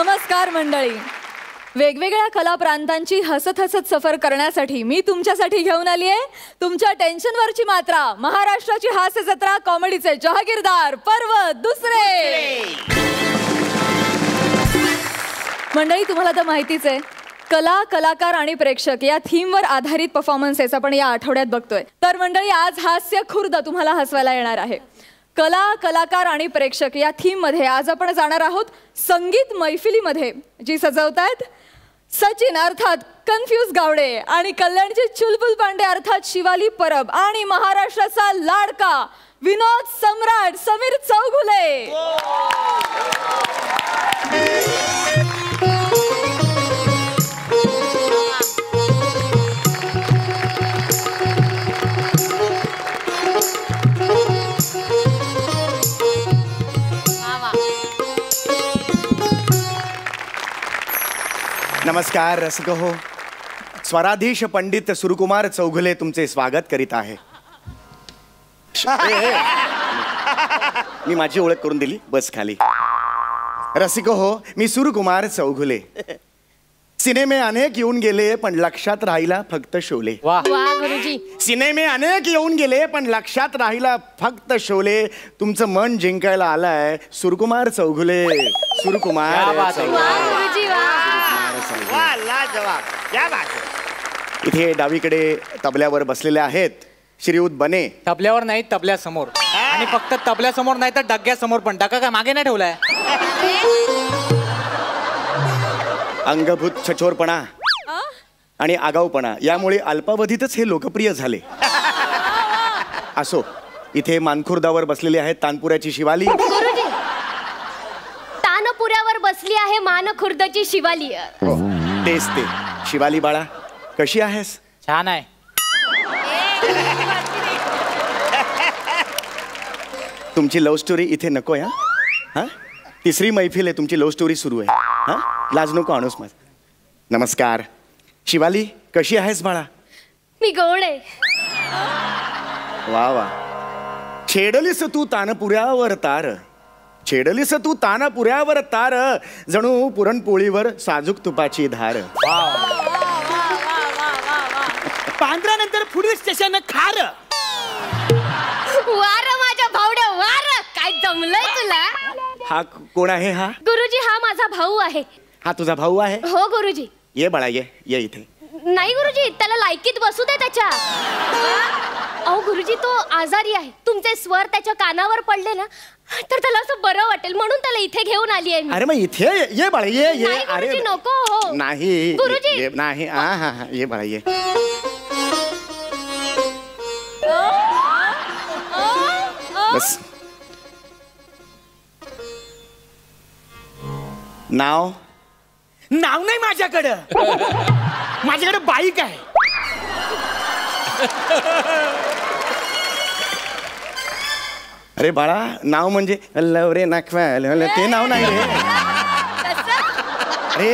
नमस्कार मंडळी. वेगवेगळ्या कला प्रांतांची हसत हसत सफर करण्यासाठी मी तुमच्यासाठी घेऊन आली आहे तुमच्या टेन्शनवरची मात्रा. महाराष्ट्राची हास्य जत्रा, कॉमेडीचे जहागीरदार, पर्व दुसरे. मंडळी, तुम्हाला तर माहितीच आहे, कला, कलाकार आणि प्रेक्षक या थीमवर आधारित परफॉर्मन्सेस आपण या आठवड्यात बघतोय. तर मंडळी, आज हास्य खुर्द तुम्हाला हसवायला येणार आहे. कला, कलाकार आणि प्रेक्षक या थीममध्ये आज आपण जाणार आहोत संगीत मैफिलीमध्ये. जी सजवतायत सचिन अर्थात कन्फ्यूज गावडे आणि कल्याणची चुलबुल पांडे अर्थात शिवाली परब आणि महाराष्ट्राचा लाडका विनोद सम्राट समीर चौगुले. नमस्कार रसिक हो. स्वराधीश पंडित सुरकुमार चौगुले तुमचे स्वागत करीत आहे. मी माझी ओळख करून दिली, बस खाली. रसिक हो, मी सुरकुमार चौगुले. सिनेमे अनेक येऊन गेले पण लक्षात राहिला फक्त शोले. सिनेमे अनेक येऊन गेले पण लक्षात राहिला फक्त शोले. तुमचं मन जिंकायला आलाय सुरकुमार चौगुले. सुरकुमार इथे डावीकडे तबल्यावर बसलेले आहेत श्रीयुत बने. तबल्यावर नाही, तबल्यासमोर. आणि फक्त तबल्यासमोर नाही तर डग्यासमोर पण. डगा काय मागे नाही ठेवलाय? अंगभूत छचोरपणा आणि आगाऊपणा यामुळे अल्पावधीतच हे लोकप्रिय झाले. असो, इथे मानखुर्दावर बसलेली आहेत तानपुऱ्याची शिवाली. तानपुऱ्यावर बसली आहे मानखुर्दची शिवाली. तेच ते. शिवाली बाळा, कशी आहेस? छान आहे. तुमची लव्ह स्टोरी इथे नको आहे. हा, तिसरी मैफिल आहे, तुमची लव्ह स्टोरी सुरू आहे. हा, लाज नको आणूस माझ. नमस्कार शिवाली, कशी आहेस बाळा? मी गोड आहे. वा वा. छेडलीस तू तानपुऱ्यावर तार, छेडलीस तू तानपुऱ्यावर तार, जणू पुरणपोळीवर साजूक तुपाची धार. पांढऱ्यानंतर पुढील स्टेशन खार. वार माझ्या भावड्या वार, काय जमलंय तुला? हा कोण आहे? हा गुरुजी, हा माझा भाऊ आहे. हा तुझा भाऊ आहे? हो गुरुजी. ये बाळा, ये इथे. नाही गुरुजी, त्याला लायकीत बसू दे त्याच्या. अहो गुरुजी, तो आजारी आहे. तुमचे स्वर त्याच्या कानावर पडले ना तर त्याला असं बरं वाटेल, म्हणून त्याला इथे घेऊन आली आहे मी. अरे मग इथे ये बाळा, ये. अरे नको. हो नाही गुरुजी. नाही. हा हा हा, ये बाळा, ये. बस. नाव नाही माझ्याकडं. माझ्याकडे बाईक आहे. अरे बाळा, नाव म्हणजे लवरे नाखवाल ते नाव नाही रे. अरे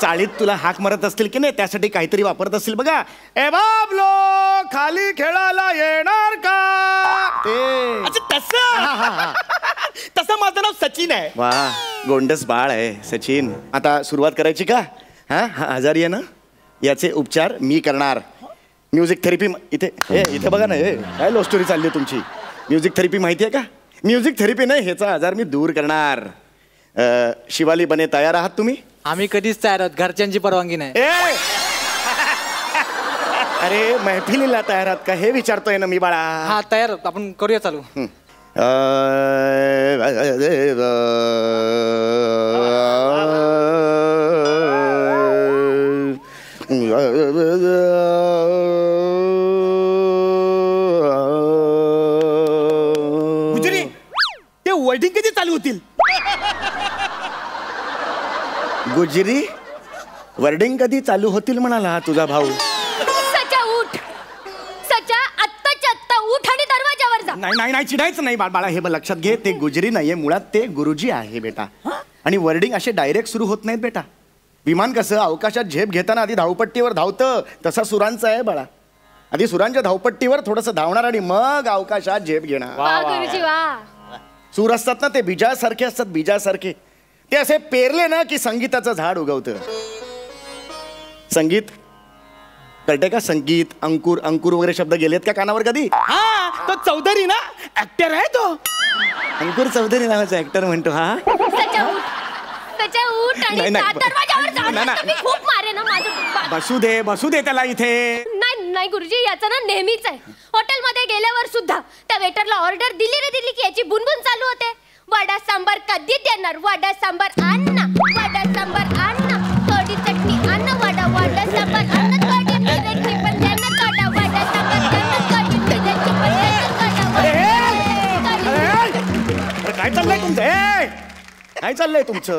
चाळीत तुला हाक मारत असतील की नाही, त्यासाठी काहीतरी वापरत असतील बघा. ए बाबलो, खाली खेळायला येणार का? ते तसं माझं नाव सचिन आहे. वा, गोंडस बाळ आहे सचिन. आता सुरुवात करायची का? हा आजारी आहे ना, याचे उपचार मी करणार. म्युझिक थेरपी इथे बघा ना. काय लव्ह स्टोरी चालली तुमची? म्युझिक थेरपी माहिती आहे का? म्युझिक थेरपी नाही, ह्याचा आजार मी दूर करणार. शिवाली बने, तयार आहात तुम्ही? आम्ही कधीच तयार आहोत, घरच्यांची परवानगी नाही. अरे मैफिलीला तयार आहात का हे विचारतोय ना मी बाळा. हा तयार आहोत, आपण करूया चालू. गुजरी, ते वर्डिंग कधी चालू होतील? गुजरी, वर्डिंग कधी चालू होतील म्हणाला तुझा भाऊ. सचा उठ, सचा आत्ताच्या आत्ता उठ आणि दरवाजावर जा. नाही चिडायचं नाही बाळा. हे लक्षात घे, ते गुजरी नाहीये, मुळात ते गुरुजी आहे बेटा. आणि वर्डिंग असे डायरेक्ट सुरू होत नाहीत बेटा. विमान कसं अवकाशात झेप घेताना आधी धावपट्टीवर धावतं, तसा सुरांचा आहे बाळा. आधी सुरांच्या धावपट्टीवर थोडंसं धावणार आणि मग अवकाशात झेप घेणार. वा गुरुजी वा. सूर असतात ना ते बीजासारखे असतात, बीजासारखे. ते असे पेरले ना की संगीताचं झाड उगवतं. संगीत कळते का? संगीत, अंकुर, अंकुर वगैरे शब्द गेलेत का कानावर कधी? हा तो चौधरी ना, ऍक्टर आहे तो. अंकुर चौधरी नावाचा ऍक्टर म्हणतो हा. त्याच्या उठ आणि नाही, नाही. सात दरवाजावर जाऊन नाही, आता मी खूप मारे ना माझं. बसू दे त्याला इथे. नाही गुरुजी, याचं ना नेहमीच आहे. हॉटेलमध्ये गेल्यावर सुद्धा त्या वेटरला ऑर्डर दिली की याची बुनबुन चालू होते. वडा सांबार कधी देणार? वडा सांबार आण ना, वडा सांबार आण ना, कढी चटणी आण ना, वडा सांबार आण ना, कढी मिरची पण द्या ना, कढा वडा सांबार द्या ना, कढी मिरची पण द्या ना, अरे काय चाललंय तुमचं? काय चाललंय तुमचं?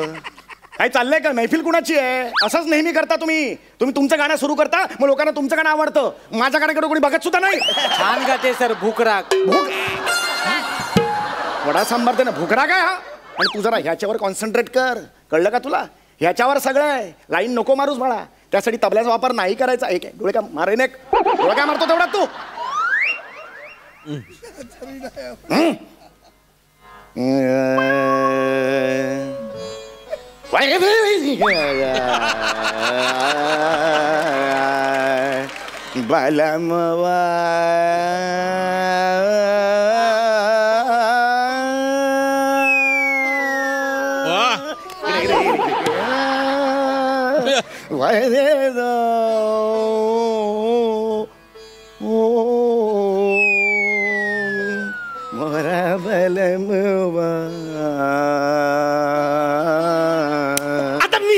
काय चाललंय का? मैफिल कुणाची आहे? असंच नेहमी करता तुम्ही तुमचं गाणं सुरू करता, मग लोकांना तुमचं गाणं आवडतं, माझ्या गाण्याकडे कोणी बघत सुद्धा नाही. छान गाते सर. भूकराग. वडा सांबार दे ना. भुकरा काय हा? आणि तू जरा ह्याच्यावर कॉन्सन्ट्रेट कर, कळलं का तुला? ह्याच्यावर सगळं आहे. लाईन नको मारूस बाळा. त्यासाठी तबल्याचा वापर नाही करायचा. एक डोळे का मारेन, एक डोळे काय मारतो तेवढा तू. बालमवा मोरा बलमवा. आता मी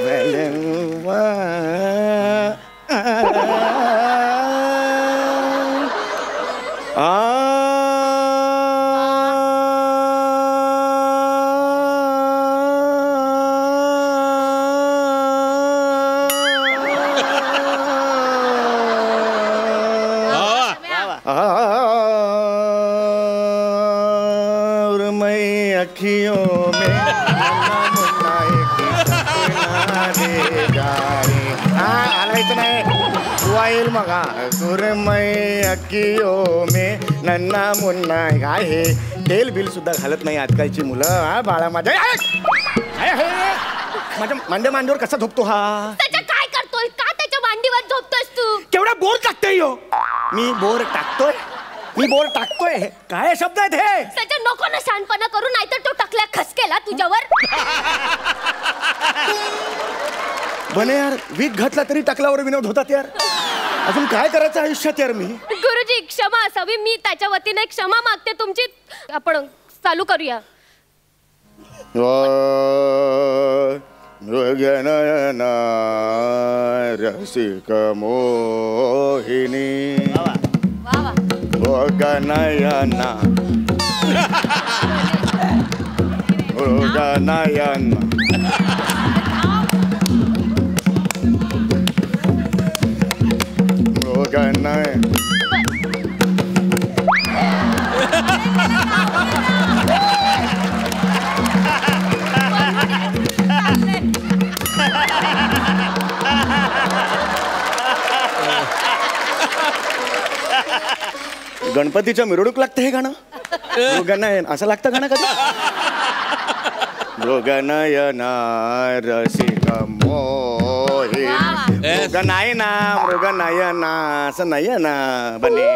बलमवा अखियों में आलायचं नाही. तू येईल मग सुरमई अखियों में नन्ना मुन्ना. काय हे तेल बिल सुद्धा घालत नाही आजकालची मुलं. हा बाळा माझ्या माझ्या मांडीवर कसा झोपतो हा? त्याच्या काय करतोय? का त्याच्या मांडीवर झोपतोयस तू? केवढा बोर टाकतोय हो. मी बोर टाकतोय? काय शब्द आहेत हे? त्याच्या नको ना शहाणपणा करू, नाहीतर तो टकल्या खसकेला तुझ्यावर. बने यार, वीक घातला तरी टकलावर विनोद होतात यार. अजून काय करायचं आयुष्यात यार मी? गुरुजी क्षमा असावी. मी त्याच्या वतीने क्षमा मागते तुमची. आपण चालू करूया. मृगनयना रसिक मोहिनी मृगनयना मृगनयना मृगनय. गणपतीच्या मिरवणूक लागतं हे गाणं. मृगनयन असं लागतं गाणं कधी? मृगनयना रसिक मोहि मृगनयना मृगनयना असं नयना बने.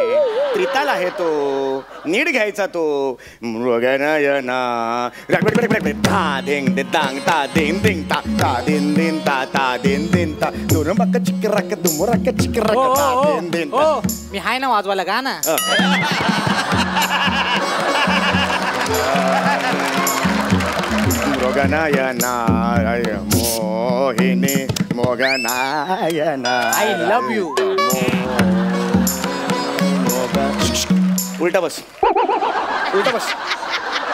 त्रिताल आहे तो, नीट घ्यायचा तो. मृगनयना ता धिंग दे तांग ता दिन दिंग ता ता दिन दिन ता ता दिन दिन ता दुरंबक चिकरक दुमरक चिकरक ता दिन दिन ता. मी हाय ना वाजवायला गाणं. मृगनयना मोहिनी मृगनयना. I love you. उलटा बस, उलटा बस,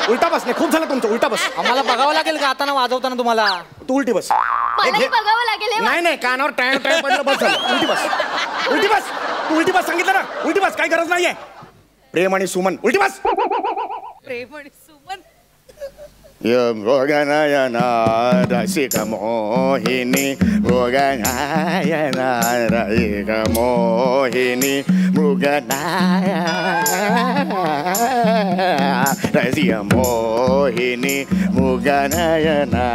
उलटा बस. नाही खूप झालं तुमचं. उलटा बस. आम्हाला बघावं लागेल का आता वाजवताना तुम्हाला? तू उलटी बस. मलाही बघावं लागेल हे. नाही कानावर टाइम टाइम पडलं. बस झालं. उलटी बस, उलटी बस. तू उलटी बस सांगितलं ना. उलटी बस. काही गरज नाहीये. प्रेम आणि सुमन. उलटी बस. प्रेम आणि सुमन. मृगनयना रसिक मोहिनी मृगनयना रसिक मोहिनी मृगनाया रसिक मोहिनी मृगनयना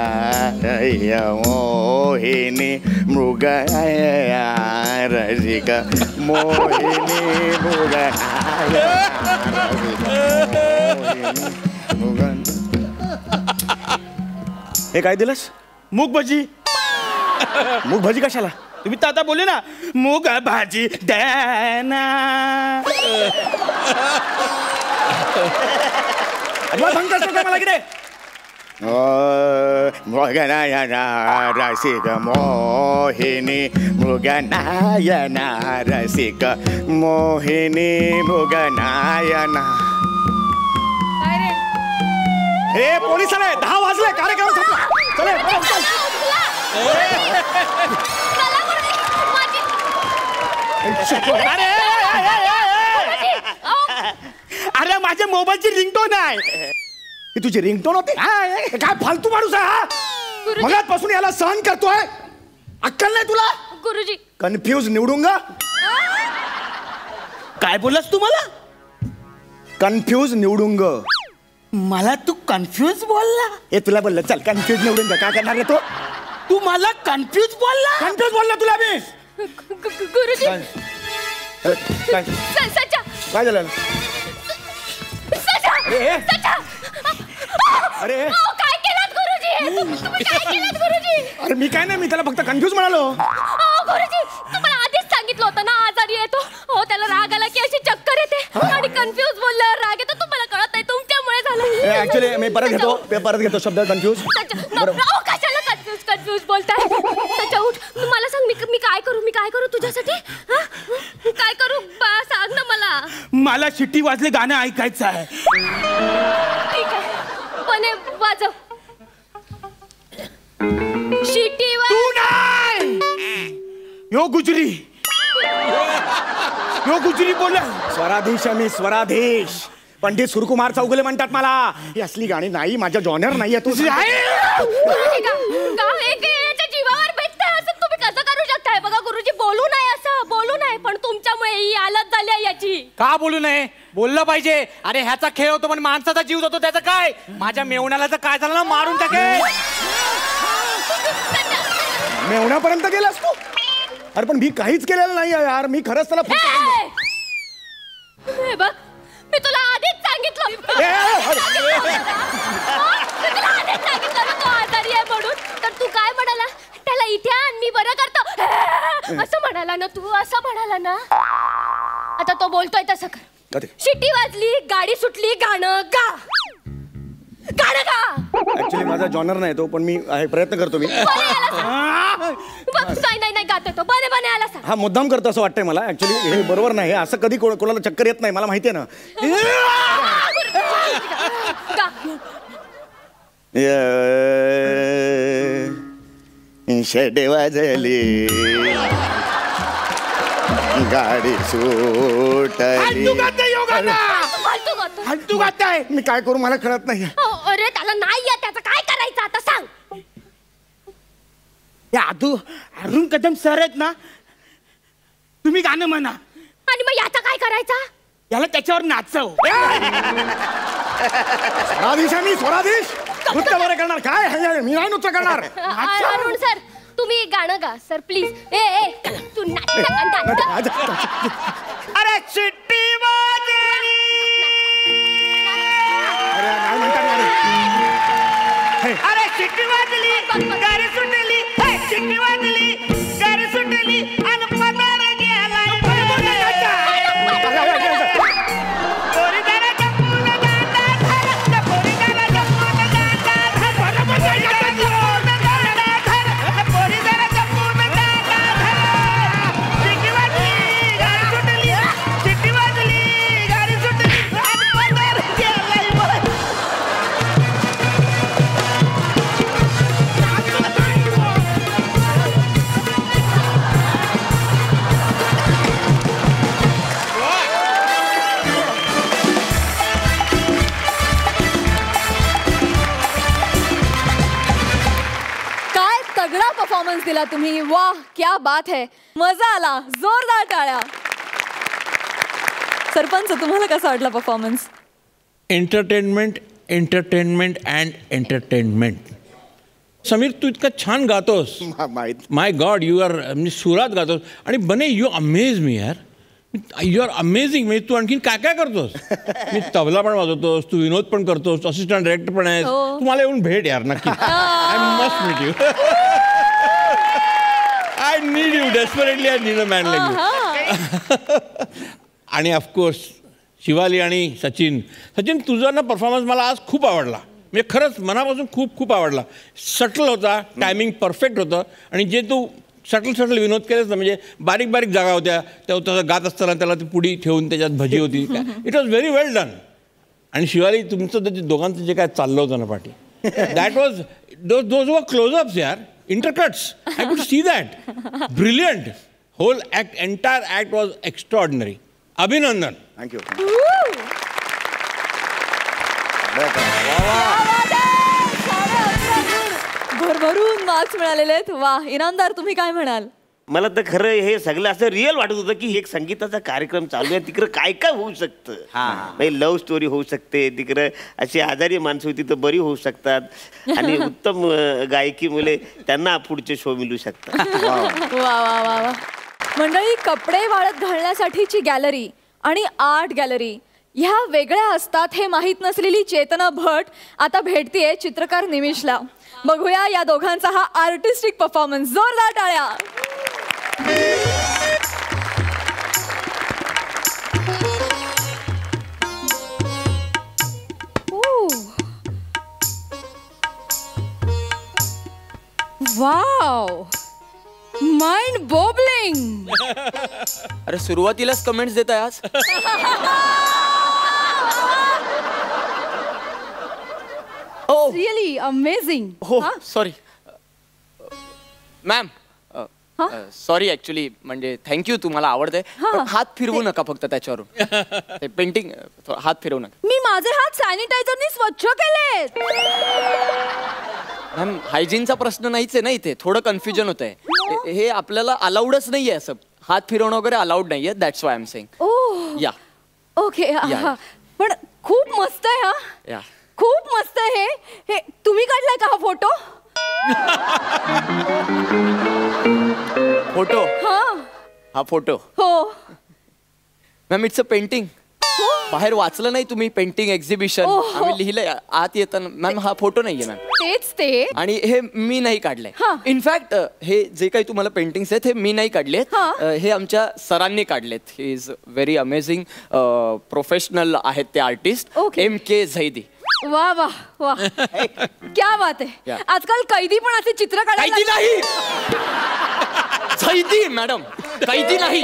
मोहिनी मृगनया रसिक मोहिनी मृगनया हे काय दिलंस? मूग भजी. मूग भाजी कशाला? तुम्ही तर आता बोलले ना मूग भाजी द्याना. अजिबात सांगतास का मला किती? मृगनयना रसिक मोहिनी मृगनयना रसिक मोहिनी मृगनयना. हे पोलीस आले, 10 वाजले, कार्यक्रम संपला. चले चल. अरे माझ्या मोबाईलची रिंगटोन आहे. ही तुझी रिंगटोन होती? काय फालतू माणूस आहे हा? मगाचपासून याला सहन करतोय. अक्कल नाही तुला? गुरुजी कन्फ्यूज निवडूंगा. काय बोललास तू मला? कन्फ्यूज निवडूंग. मला तू कन्फ्यूज बोलला. हे तुला बोललं चल कन्फ्यूज निवडून जा. काय करणार रे तो? तू मला कन्फ्यूज बोलला. कन्फ्यूज बोलला तुला मी. गुरुजी काय सचा काय झालं? सचा अरे सचा अरे काय केलं गुरुजी? तुम्ही काय केलं गुरुजी? अरे मी काय नाही, मी त्याला फक्त कन्फ्यूज म्हणालो. गुरुजी तुम्हाला आधीच सांगितलं होतं ना आजारी येतो. हो त्याला राग आला की अशी चक्कर येते आणि कन्फ्यूज बोलल्यावर राग येतो. तुम्हाला कळत नाही तुमच्यामुळे झालं. ऍक्च्युली मी परत घेतो शब्द कन्फ्यूज. कशाला कन्फ्यूज बोलताय? त्याच्या उठ मला सांग मी काय करू तुझ्यासाठी? काय करू सांग ना मला. मला शिट्टी वाजले गाणं ऐकायचं आहे. ठीक आहे पण वाजव. शिट्टी तू नाही. यो गुजरी बोला. स्वराधीश मी स्वराधीश. पंडित सुरकुमार चौगुले म्हणतात मला. ही असली गाणी नाही, माझ्या जॉनर नाहीये. तू जीवावर भेटताय असं तुम्ही कसं करू शकताय? बघा गुरुजी बोलू नये पण तुमच्यामुळे ही हालत झाली आहे याची. का बोलू नये? बोललं पाहिजे. अरे ह्याचा खेळ होतो पण माणसाचा जीव जातो त्याचं काय? माझ्या मेवण्याला जर काय झालं ना मारून टाकेल. मेवण्यापर्यंत गेलास तू? अरे पण मी काहीच केलेलं नाही यार. मी खरंच त्याला हे बघ मी तुला आधीच सांगितलं तो आजारी आहे म्हणून. तर तू काय म्हणाला? त्याला इथे आण मी बरं करतो असं म्हणाला ना तू. असं म्हणाला ना. आता तो बोलतोय तसं कर. शिट्टी वाजली, गाडी सुटली, गाणं गा. ऍक्च्युली माझा जॉनर नाही तो, पण मी प्रयत्न करतो. मी नाही गातो तो. बने आला सांग. हा मुद्दाम करतो असं वाटतंय मला. ऍक्च्युली हे बरोबर नाही. असं कधी कोणाला चक्कर येत नाही, मला माहितीये ना. शेडे वाजली, गाडी सुटली. तू गाताय. मी काय करू मला कळत नाही. अरे त्याला नाही येत. त्याचं काय करायचं आता सांग. अरुण कदम सर आहेत ना, तुम्ही गाणं म्हणा. आणि मग याचा काय करायचा? याला त्याच्यावर नाचव. मी स्वराधीश नृत्य बरं करणार. काय मी नाही नृत्य करणार. अरुण सर तुम्ही गाणं गा सर प्लीज. ए तू अरे चिट्टी वाजली. अरे चिट्टी वाजली, गाडी सुटली. चिट्टी वाजली, गाडी सुटली आणि पदार गेला. परफॉर्मन्स दिला तुम्ही. वाह क्या बात है. मजा आला. जोरदार टाळ्या. सरपंच तुम्हाला कसा वाटला performance? Entertainment entertainment and entertainment. Sameer तू इतका छान गातोस. माहित. माय गॉड यू आर म्हणजे सुरात गातोस. आणि बने यू अमेज मी यार. You are amazing. म्हणजे तू आणखीन काय काय करतोस? मी तबला पण वाजवतोस, तू विनोद पण करतोस, असिस्टंट डायरेक्टर पण आहेस. तू मला येऊन भेट यार नक्की. I must meet you. I need you desperately. I need a man like you. आणि ऑफकोर्स शिवाली आणि सचिन. सचिन तुझा ना परफॉर्मन्स मला आज खूप आवडला. म्हणजे खरंच मनापासून खूप खूप आवडला. सटल होता, टायमिंग परफेक्ट होतं. आणि जे तू सटल विनोद केलेस ना, म्हणजे बारीक बारीक जागा होत्या तेव्हा तसं गात असताना त्याला ती पुडी ठेवून त्याच्यात भजी होती. It was very well done. आणि शिवाली तुमचं ते दोघांचं जे काय चाललं होतं ना पाठी, that was those were closeups यार, intercuts. I could see that. Brilliant. Whole act, entire act was extraordinary. अभिनंदन. थँक्यू. भरभरून मार्क्स मिळालेले आहेत. वा. इनामदार तुम्ही काय म्हणाल? मला तर खरं हे सगळं असं रिअल वाटत होतं की एक संगीताचा कार्यक्रम चालू आहे, तिकडं काय काय होऊ शकतं. लव्ह स्टोरी होऊ शकते, तिकडं अशी आजारी माणसं होती तर बरी होऊ शकतात, आणि उत्तम गायकी मुले त्यांना पुढचे शो मिळू शकतात. वा वा वा वा. मंडळी, कपडे वाळत घालण्यासाठीची गॅलरी आणि आर्ट गॅलरी ह्या वेगळ्या असतात हे माहीत नसलेली चेतना भट आता भेटतीये चित्रकार निमिषला. बघूया या दोघांचा हा आर्टिस्टिक परफॉर्मन्स. जोरदार टाळ्या. Wow, mind boggling. अरे सुरुवातीलाच कमेंट्स देत आहे आज. Really amazing. हो सॉरी मॅम. सॉरी ॲक्च्युली म्हणजे थँक्यू, तुम्हाला आवडतंय. पण हात फिरवू नका फक्त त्याच्यावरून. ते पेंटिंग हात फिरवू नका. मी माझे हात सॅनिटायझरनी स्वच्छ केलेत. मॅम हायजीनचा प्रश्न नाहीच आहे ना इथे. थोडं कन्फ्युजन होत आहे. हे आपल्याला अलाउडच नाहीये असं. हात फिरवणं वगैरे अलाउड नाहीये. That's why I am saying. Oh yeah okay. पण खूप मस्त आहे. हा या खूप मस्त आहे. हे तुम्ही काढलाय का हा फोटो? फोटो? हा फोटो हो मॅम. It's a painting. बाहेर वाचलं नाही तुम्ही? पेंटिंग एक्झिबिशन आम्ही लिहिलंय आत येताना. मॅम हा फोटो नाहीये मॅम. तेच ते. आणि हे मी नाही काढलंय. इनफॅक्ट हे जे काही तुम्हाला पेंटिंग्स आहेत हे मी नाही काढलेत. हे आमच्या सरांनी काढलेत. He is very amazing professional आहेत ते आर्टिस्ट. MK झैदी. वा वा वा. क्या बात आहे. आजकाल कैदी पण असे चित्र काढायला. कैदी नाही, झैदी मॅडम, कैदी नाही.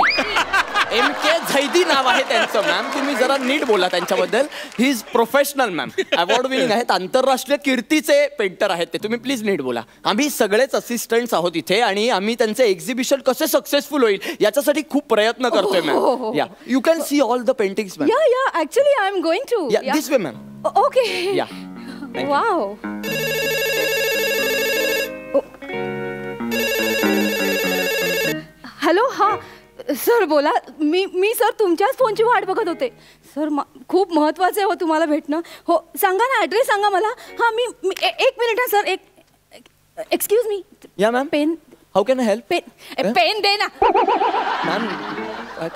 MK झैदी नाव आहे त्यांचं मॅम. तुम्ही जरा नीट बोला त्यांच्याबद्दल. He is professional ma'am. Award winning आहेत, आंतरराष्ट्रीय कीर्तीचे पेंटर आहेत ते. तुम्ही प्लीज नीट बोला. आम्ही सगळेच असिस्टंट्स आहोत इथे आणि आम्ही त्यांचं एक्झिबिशन कसे सक्सेसफुल होईल याच्यासाठी खूप प्रयत्न करतोय ma'am. Yeah you can see all the paintings ma'am. Yeah actually I am going to. This way ma'am. Okay. Yeah wow. Hello. हा सर बोला. मी सर तुमच्याच फोनची वाट बघत होते. सर खूप महत्वाचं आहे हो तुम्हाला भेटणं. हो सांगा ना, ॲड्रेस सांगा मला. हां मी एक मिनिट. हा sir excuse me. Yeah ma'am. Pen. How can I help? Pen दे ना मॅम.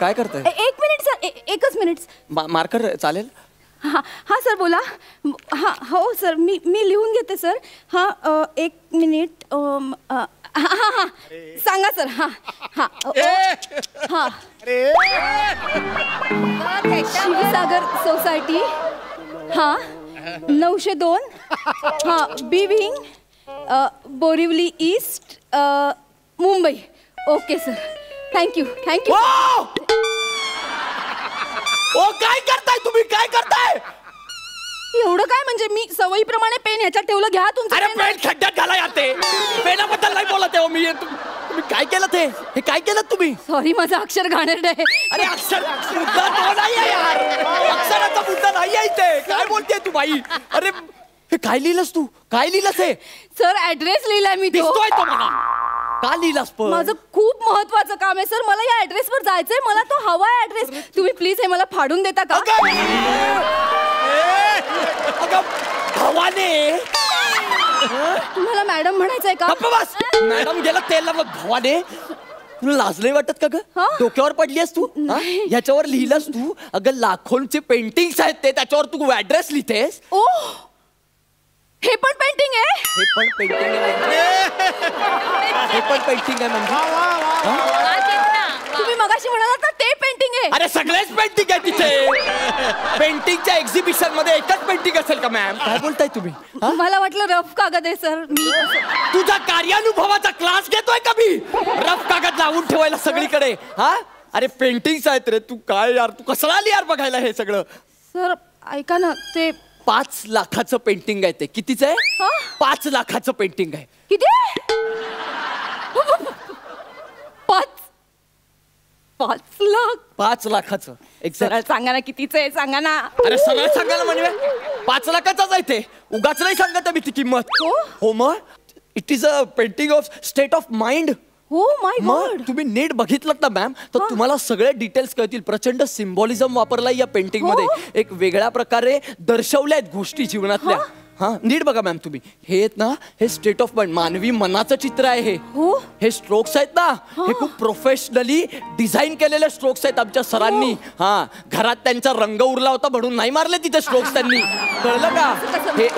काय करताय? एक मिनिट सर. एकच मिनिट. मार्कर चालेल? हां हां सर बोला. हां हो सर मी लिहून घेते सर. हां एक मिनिट. हां हां हां सांगा सर. हां हां हां. शिवसागर सोसायटी. हां 902. हां B wing Borivali east Mumbai. Okay sir. Thank you thank you. ओ काय करताय तुम्ही? काय करताय? एवढं काय म्हणजे मी सवयीप्रमाणे पेन ह्याच्यात ठेवलं. घ्या तुमचं. अरे पेन खड्ड्यात घाला यार. ते पेनाबद्दल नाही बोलत आहे मी. तुम्ही काय केलं? ते हे काय केलं तुम्ही? सॉरी माझं अक्षर घाणेरडं आहे. अरे अक्षर मुद्दा तो नाहीये यार. अक्षराचा मुद्दा नाहीये इथे. काय बोलतेय तू बाई? अरे हे काय लिहिलंस तू? काय लिहिलंस हे? सर ऍड्रेस लिहिलाय मी. दिसतोय तो मला. का लिहिलास पण? माझं खूप महत्वाचं काम आहे सर. मला या ऍड्रेसवर जायचंय. मला तो हवाय ऍड्रेस. तुम्ही प्लीज हे मला फाडून देता का? अगं भवाने, तुम्हाला मॅडम म्हणायचंय का? गप्प बस. मॅडम गेला तेलला मग भवाने. तुला लाज नाही वाटत का ग? हा? डोक्यावर पडलीस तू? ह्याच्यावर लिहिलंस तू? अगं लाखोंचे पेंटिंग्स आहेत ते, त्याच्यावर तू ऍड्रेस लिहितेस? ओ, हे पण पेंटिंग आहे? हे पण पेंटिंग आहे. हे पण पेंटिंग आहे म्हणजे तुम्ही मगाशी म्हणालात ना ते पेंटिंग आहे. अरे सगळेच पेंटिंग आहे तिथे. पेंटिंगच्या एक्झिबिशन मध्ये एकच पेंटिंग असेल का मॅम? काय बोलताय तुम्ही? मला वाटलं रफ कागद आहे सर. मी तुझा कार्यानुभवाचा क्लास घेतोय का मी? रफ कागद लावून ठेवायला सगळीकडे. हा, अरे पेंटिंग्स आहेत रे. तू काय यार, तू कसं आली यार बघायला हे सगळं? सर ऐका ना, ते 5 लाखाचं पेंटिंग आहे ते. कितीच आहे? 5 लाखाचं पेंटिंग आहे. किती? 5 लाख? 5 लाखाचं. सरळ सांगा ना कितीच आहे, सांगा ना. अरे सरळ सांगायला म्हणजे 5 लाखाचाच आहे ते. उगाच नाही सांगत मी ती किंमत. हो मग it is a painting of state of mind. हो माय मग गॉड. तुम्ही नीट बघितलं ना मॅम, तर तुम्हाला सगळे डिटेल्स कळतील. प्रचंड सिम्बॉलिझम वापरलाय या पेंटिंग मध्ये. एक वेगळ्या प्रकारे दर्शवल्या आहेत गोष्टी जीवनातल्या. हा, नीट बघा मॅम तुम्ही. हे आहेत ना, हे स्टेट ऑफ माइंड, मानवी मनाचं चित्र आहे हे. हे स्ट्रोक्स आहेत ना, हे खूप प्रोफेशनली डिझाईन केलेले स्ट्रोक्स आहेत आमच्या सरांनी. हा, घरात त्यांचा रंग उरला होता म्हणून नाही मारले तिथे स्ट्रोक्स त्यांनी. कळलं का?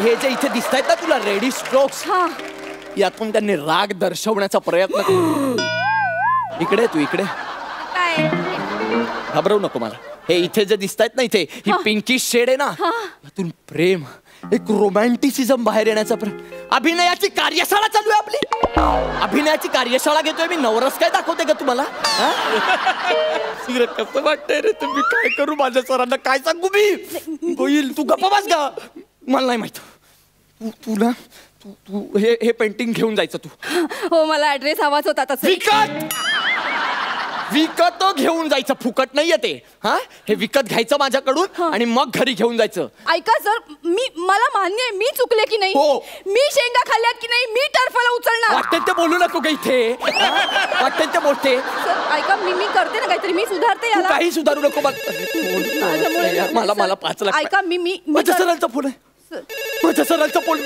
हे जे इथे दिसत आहेत ना तुला, रेडी स्ट्रोक्स, यातून त्यांनी राग दर्शवण्याचा प्रयत्न केला. इकडे तू इकडे, घाबरवू नको मला. हे इथे जे दिसत आहेत ना, इथे ही पिंकी शेड आहे ना, यातून प्रेम, एक रोमॅन्टिसिझम बाहेर येण्याचा अभिनयाची कार्यशाळा चालू आहे आपली. अभिनयाची कार्यशाळा घेतोय मी. नवरस काय दाखवते का तुम्हाला? कसं वाटतंय रे? तुम्ही काय करू? माझ्या सरांना काय सांगू मी? होईल तू गप्पा बस का? मला नाही माहित. तुला तू हे पेंटिंग घेऊन जायचं तू. हो, मला ऍड्रेस हवाच होता तसं. विकत घेऊन जायचं, फुकट नाहीये ते. हा, हे विकत घ्यायचं माझ्याकडून आणि मग घरी घेऊन जायचं. ऐका सर, मला मान्य आहे मी चुकले की नाही. हो. मी शेंगा खाल्ल्यात की नाही. मी टर्फला उचलणार. वाटते ते बोलू नको का इथे? वाटते ते बोलते. सर ऐका, मी करते ना काहीतरी. मी सुधारते याला. काही सुधारू नको. मला 5 लाख. ऐका, मी माझ्या सरांचा फोन आहे. माझ्या सरांचा फोन.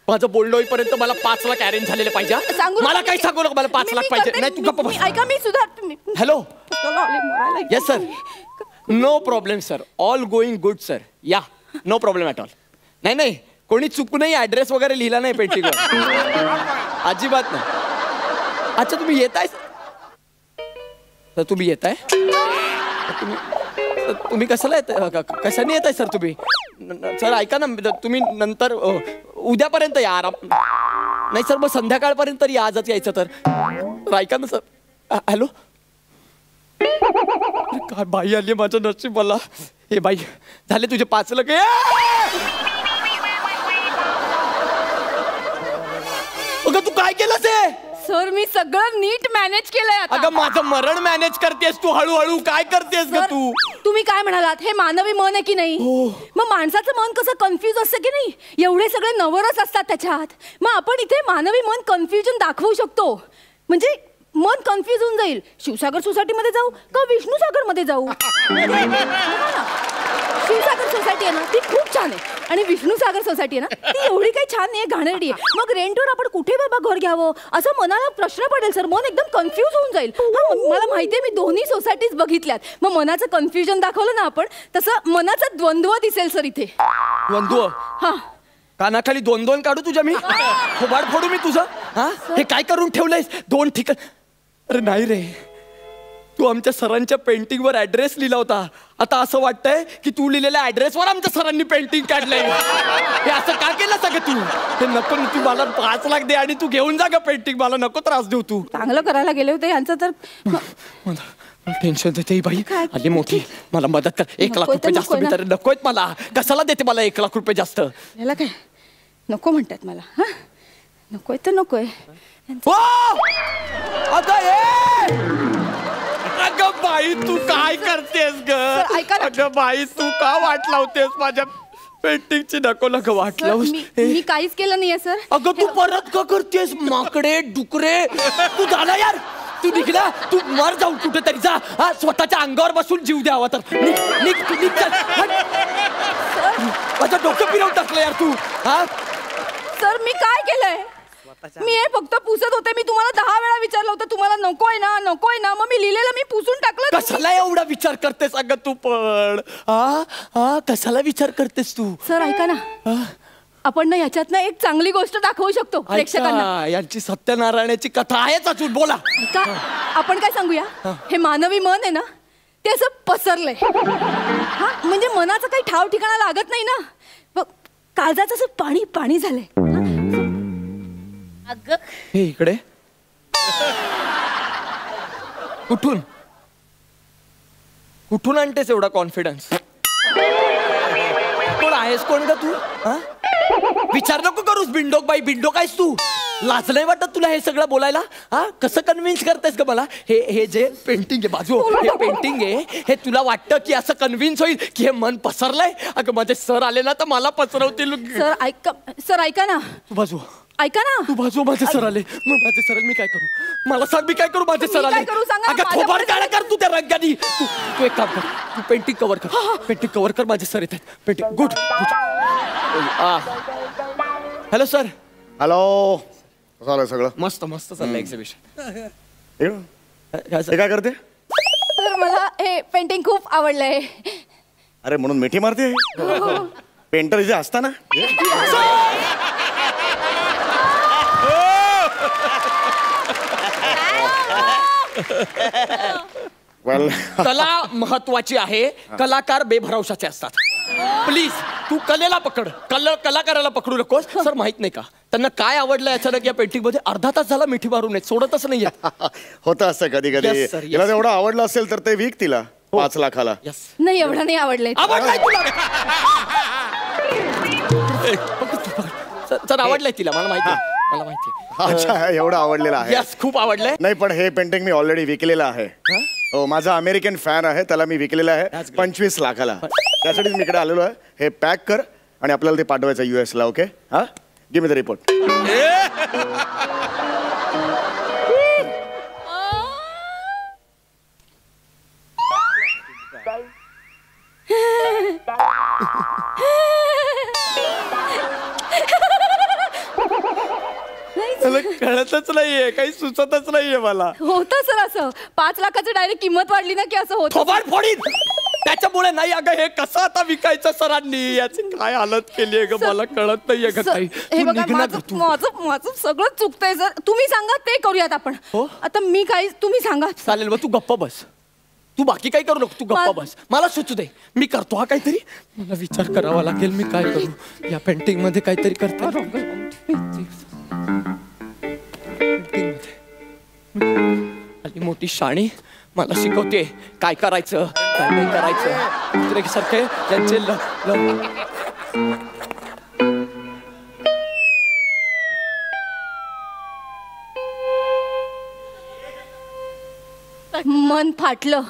माझं बोलणं होईपर्यंत मला 5 लाख अरेंज झालेले पाहिजे. मला काही सांगू नको. मला 5 लाख पाहिजे. नाही तू गप्प बस. ऐका, मी सुधारते. Hello. Yes sir. No problem sir. All going good sir. Ya, no problem at all. नाही कोणी चुकू नाही ऍड्रेस वगैरे लिहिला नाही पेंटिंगवर. अजिबात नाही. अच्छा, तुम्ही येताय सर? तुम्ही येताय? तुम्ही कशाला येत? कशाने येताय सर तुम्ही? सर ऐका ना, तुम्ही नंतर उद्यापर्यंत या. आराम नाही सर, मग संध्याकाळपर्यंत या. आजच यायचं तर ऐका ना सर. हॅलो. काय बाई आली माझं नशीब. मला हे बाई झाले तुझे 5 लाख. अगं तू काय केलंस हे? सर मी सगळं नीट मॅनेज केलंय आता. अगं माझं मरण मॅनेज करतेस तू हळूहळू. काय करतेस ग तू? तुम्ही काय म्हणालात? हे मानवी मन आहे की नाही? मग माणसाचं मन कसं कन्फ्युज असतं की नाही? एवढे सगळे नवरस असतात त्याच्यात. मग आपण इथे मानवी मन कन्फ्युजन दाखवू शकतो. म्हणजे मन कन्फ्युज होऊन जाईल. शिवसागर सोसायटीमध्ये जाऊ का विष्णू सागर मध्ये जाऊ? शिवसागर सोसायटी आहे ना, ती खूप छान आहे. आणि विष्णू सागर सोसायटी आहे ना, ती एवढी काही छान नाही, घाणेरडी आहे. मग रेंटवर आपण कुठे बाबा घर घ्यावं असं मनाला प्रश्न पडेल सर. मन एकदम कन्फ्युज होऊन जाईल. मला माहितीये, मी दोन्ही सोसायटीज बघितल्यात. मग मनाचं कन्फ्युजन दाखवलं ना आपण, तसं मनाचा द्वंद्व दिसेल सर इथे. द्वंद्व? हा, कानाखाली 2-2 काढू तुझ्या मी? खोबाड फोडू मी तुझं? हा, हे काय करून ठेवलंयस 2 ठिकाण? अरे नाही रे, तू आमच्या सरांच्या पेंटिंगवर ऍड्रेस लिहिला होता. आता असं वाटतंय की तू लिहिलेल्या ऍड्रेसवर आमच्या सरांनी पेंटिंग काढलंय. हे असं का केलं सगळं तू? हे नको. तू मला 5 लाख दे आणि तू घेऊन जा ग पेंटिंग. मला नको त्रास देऊ तू. चांगलं करायला गेले होते यांचं तर. टेन्शन देते बाई. आली मोठी. मला मदत कर. 1 लाख रुपये जास्त मी तर नकोयत मला. कशाला देते मला 1 लाख रुपये जास्त? याला काय नको म्हणतात मला? हा, नकोय तर नकोय. अगं बाई तू काय करतेस ग? अगं बाई तू का वाट लावतेस माझ्या? पेंटिंगची नको नको वाटलं. मी काहीच केलं नाहीये सर. अगं तू परत का करतेस माकडे डुकरे? तू झाला यार, तू निघला, तू मर जाऊन कुठेतरी जा. हा स्वतःच्या अंगावर बसून जीव द्यावा तर निघ तू निघ. माझं डोकं फिरवून टाकलं यार तू. हा सर मी काय केलंय? मी हे फक्त पुसत होते. मी तुम्हाला 10 वेळा विचारलं होतं तुम्हाला नकोय ना नकोय ना, मग मी लिहिलेलं मी पुसून टाकलं. कशाला एवढा विचार करतेस अगं तू पण? हा कशाला विचार करतेस तू? सर ऐका ना, आपण ना याच्यात ना एक चांगली गोष्ट दाखवू शकतो प्रेक्षकांना. यांची सत्यनारायणाची कथा आहेच अजून. बोला. का आपण काय सांगूया, हे मानवी मन आहे ना ते असं पसरलंय. हा म्हणजे मनाचं काही ठाव ठिकाणा लागत नाही ना, काळजाचं असं पाणी पाणी झालंय. अगं हे इकडे कुठून कुठून आणतेस एवढा कॉन्फिडन्स? कोण आहेस कोण का तू? विचार नको करूस. बिंडोक बाई बिंडोक आहेस तू? लाज नाही वाटत तुला हे सगळं बोलायला? हा कसं कन्व्हिन्स करतेस का मला? हे जे पेंटिंग आहे बाजू, हे पेंटिंग आहे, हे तुला वाटतं की असं कन्व्हिन्स होईल की हे मन पसरलंय? अगं माझे सर आले ना तर मला पसरवतील. सर ऐका ना, तू बाजू ऐका ना. तू बाजू. माझे सर आले. मग माझे सर मी काय करू? मला सांग मी काय करू? माझे सर आले. अगं थोबाड काळा कर तू त्या रंगानी. तू एक काम कर, तू पेंटिंग कव्हर कर. पेंटिंग कव्हर कर. माझे सर येत आहेत. Painting good. Hello sir. Hello. झालं सगळं मस्त मस्त चाललं एक्झिबिशन. हे काय करते? सर मला हे पेंटिंग खूप आवडलंय. अरे म्हणून मिठी मारते? पेंटर इथे असताना कला महत्वाची आहे. कलाकार बेभरवशाचे असतात. प्लीज तू कलेला पकड, कलाकाराला पकडू नकोस. सर माहित नाही का त्यांना काय आवडलं अचानक या पेंटिंग मध्ये? अर्धा तास झाला मिठी मारून येत, सोडतच नाहीये. होतं असं कधी कधी. Yes, sir, yes. तिला तेवढं आवडलं असेल तर ते विक तिला 5 लाखाला. नाही एवढं नाही आवडलंय. आवडलाय तुला? सर आवडलंय तिला. मला माहिती, मला माहिती. अच्छा एवढं आवडलेलं आहे. यस खूप आवडलंय. नाही पण हे पेंटिंग मी ऑलरेडी विकलेलं आहे. हो माझा अमेरिकन फॅन आहे, त्याला मी विकलेलं आहे 25 लाखाला. त्यासाठीच मी इकडे आलेलो आहे. हे पॅक कर आणि आपल्याला ते पाठवायचं US ला. ओके हा गिव मी द रिपोर्ट. कळतच नाहीये, काही सुचतच नाहीये मला. होतं सर असं 5 लाखाची डायरेक्ट किंमत वाढली ना की असं होतं. थोबाड फोडीन. त्याच्यामुळे नाही. अगं हे कसं आता विकायचं सरांनी? याची काय हालत केली आहे ग, मला कळत नाहीये का काही. हे बघा माझं सगळं चुकतंय सर. तुम्ही सांगा ते करूयात आपण. आता मी काय, तुम्ही सांगा. चालेल मग तू गप्प बस. तू बाकी काही करू नको, तू गप्पा बस. मला सुचू दे, मी करतो हा काहीतरी. मला विचार करावा लागेल मी काय करू. या पेंटिंग मध्ये काहीतरी करते. आणि मोठी शाणी मला शिकवते काय करायचं काय नाही करायचं. सारखे त्यांचे मन फाटलं.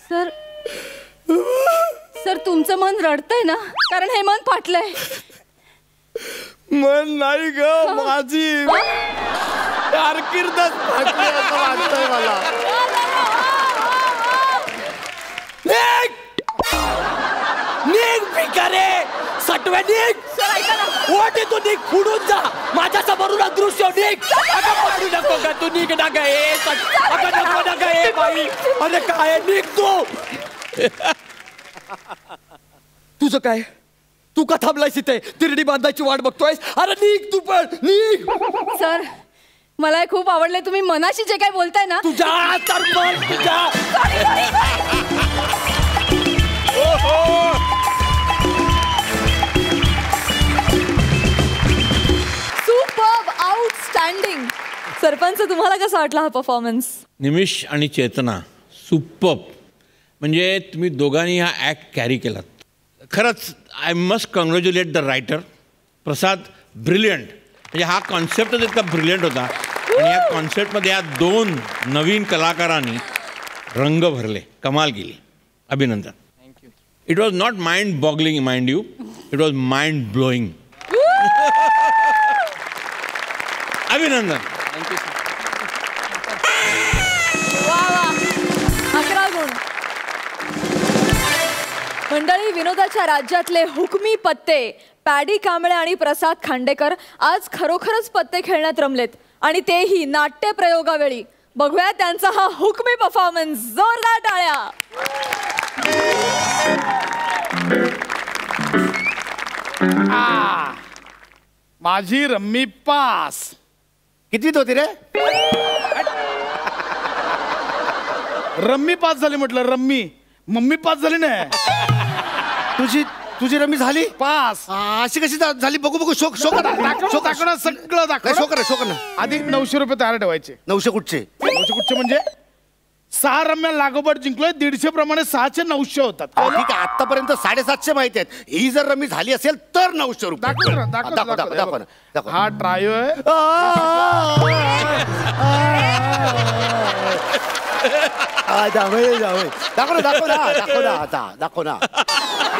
सर सर तुमचं मन रडतंय ना, कारण हे मन फाटलंय. मन नाही ग, माझी कारकीर्दच फाटली असं वाटतंय मला. निघ भिकारे, सटवे निघ. ओट तू निघ, फुडून जा माझ्या समोरून अदृश्य. निघ, अगं पाडू नको का तू, निघ ना ग. अगं नको ना ग बाई. अरे काय निघ तू. तुझं काय, तू का थांबलायस इथे? तिरडी बांधायची वाट बघतोयस? अरे निघ तू पण, निघ. सर मला हे खूप आवडलंय. तुम्ही मनाशी जे काय बोलताय ना, तुझ्या तर मन तुझ्या. Superb, outstanding. सरपंच तुम्हाला कसा वाटला हा परफॉर्मन्स? निमिष आणि चेतना सुपर्ब. म्हणजे तुम्ही दोघांनी हा ॲक्ट कॅरी केलात. खरंच I must congratulate the writer Prasad. Brilliant. म्हणजे हा कॉन्सेप्टच इतका ब्रिलियंट होता. आणि या कॉन्सर्टमध्ये या 2 नवीन कलाकारांनी रंग भरले, कमाल केली. अभिनंदन. Thank you. It was not mind boggling mind you, it was mind blowing. अभिनंदन. थँक्यू. वा वा 11 गुण. मंडळी, विनोदाच्या राज्यातले हुकमी पत्ते पॅडी कांबळे आणि प्रसाद खांडेकर आज खरोखरच पत्ते खेळण्यात रमलेत आणि तेही नाट्य प्रयोगावेळी. बघूया त्यांचा हा हुकमी परफॉर्मन्स. जोरदार टाळ्या. माझी रम्मी पास. कितवीत होती रे? रम्मी पास झाली म्हटलं. रम्मी मम्मी पास झाली ना. तुझी रमी झाली पास. अशी कशी झाली? बघू बघू. शोक शोक दाखवणं सगळं दाखव. शोक ना. आधी 900 रुपये तयार ठेवायचे. 900 कुठचे? 900 कुठचे म्हणजे 6 रम्या लागोपाठ जिंकलोय. 150 प्रमाणे 6चे 900 होतात. ठीक आहे, आतापर्यंत 750 माहिती आहेत. ही जर रमी झाली असेल तर 900 रुपये. दाखव. हा ट्रायो आहे. दाखव ना.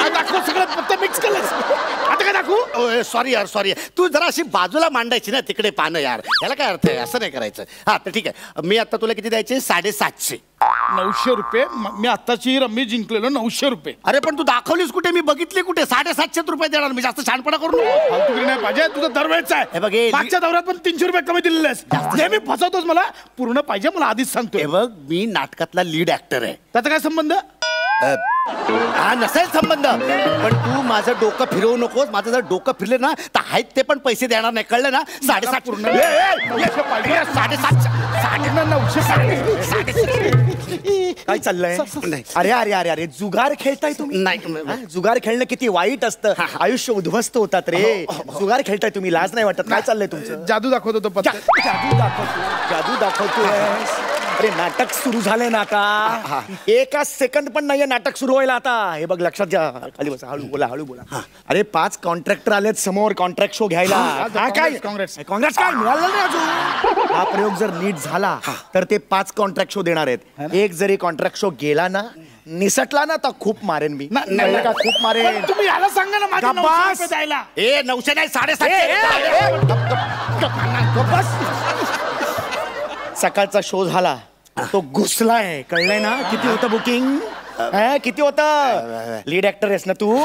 दाखव सगळं पत्ते मिक्स केलं. आता काय दाखवू? सॉरी यार, सॉरी. तू जरा अशी बाजूला मांडायची ना तिकडे पानं यार. याला काय अर्थ आहे? असं नाही करायचं. हा तर ठीक आहे. मी आता तुला किती द्यायचे? 750. 900 रुपये. मी आत्ताची रम्मी जिंकलेलो 900 रुपये. अरे पण तू दाखवलीस कुठे? मी बघितली कुठे? 750 रुपये देणार मी. जास्त छानपणा करू नको. फालतूगिरी नाही पाहिजे. तुझं दरवेळचा हे बघ, आहे. मागच्या दौऱ्यात पण 300 रुपये कमी दिलेले नेहमी फसवतोस मला. पूर्ण पाहिजे मला, आधीच सांगतोय. हे बघ, मी नाटकातला लीड ऍक्टर आहे. त्याचा काय संबंध? हा नसेल संबंध, पण तू माझं डोकं फिरवू नकोस. माझं जर डोकं फिरले ना तर आहेत ते पण पैसे देणार नाही. कळलं ना? 750 पूर्ण. 750. काय चाललंय? अरे अरे अरे अरे जुगार खेळताय तुम्ही? नाही, जुगार खेळणं किती वाईट असतं. आयुष्य उद्ध्वस्त होतात रे. जुगार खेळताय तुम्ही, लाज नाही वाटत? काय चाललंय तुमचं? जादू दाखवतो तो पत्ते. जादू दाखवतोय. अरे नाटक सुरू झालंय ना आता. एका सेकंद पण नाहीये नाटक सुरू व्हायला आता. हे बघ, लक्षात घ्या. खाली बसा. हळू बोला, हळू बोला. अरे 5 कॉन्ट्रॅक्टर आलेत समोर कॉन्ट्रॅक्ट शो घ्यायला. काय काँग्रेस काय मिळालं नाही अजून. हा प्रयोग जर नीट झाला तर ते 5 कॉन्ट्रॅक्ट शो देणार आहेत. एक जरी कॉन्ट्रॅक्ट शो गेला ना, निसटला ना, तर खूप मारेन मी. खूप मारेन. तुम्ही याला सांगा ना माझ्या 900 रुपये द्यायला. 900 नाही, 750. सकाळचा शो झाला, तो घुसलाय. कळलंय ना? किती होतं बुकिंग? किती होतं? लीड ऍक्टर आहेस ना तू.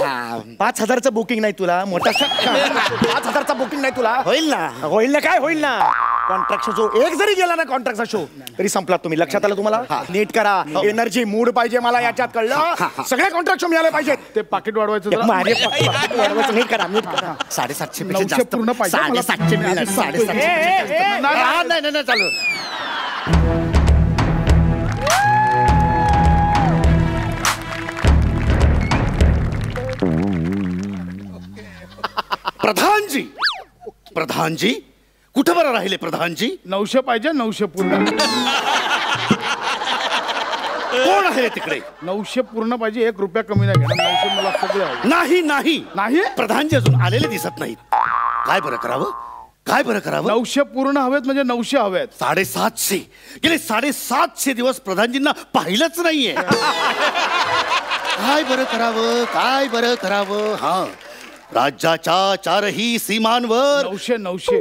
5000चं बुकिंग नाही तुला? मोठा 5000चा बुकिंग नाही तुला? होईल ना. होईल ना. काय होईल ना? कॉन्ट्रॅक्ट शो एक जरी गेला ना, कॉन्ट्रॅक्टचा शो तरी संपला. तुम्ही लक्षात आलं? तुम्हाला नीट करा. एनर्जी मूड पाहिजे मला याच्यात. कळलं? सगळे कॉन्ट्रॅक्ट शो मिळाले पाहिजेत. ते पाकिट वाढवायचं. वाढवायचं. नीट करा, नीट करा. 750 पेक्षा जास्त. पूर्ण पाहिजे. 750 मिळणार. 750. नाही चालू. प्रधानजी कुठं बरं राहिले? प्रधानजी 900 पाहिजे. 900 पूर्ण. कोण आहे तिकडे? 900 पूर्ण पाहिजे. 1 रुपया कमी नाही घेणार. 900 मला सगळे हवे. नाही नाही नाही. प्रधानजी अजून आलेले दिसत नाहीत. काय बरं करावं? 900 पूर्ण हवेत म्हणजे 900 हवेत. 750. गेले 750 दिवस प्रधानजींना पाहिलंच नाहीये. काय बरं करावं? हा, राज्याच्या 4ही सीमांवर 900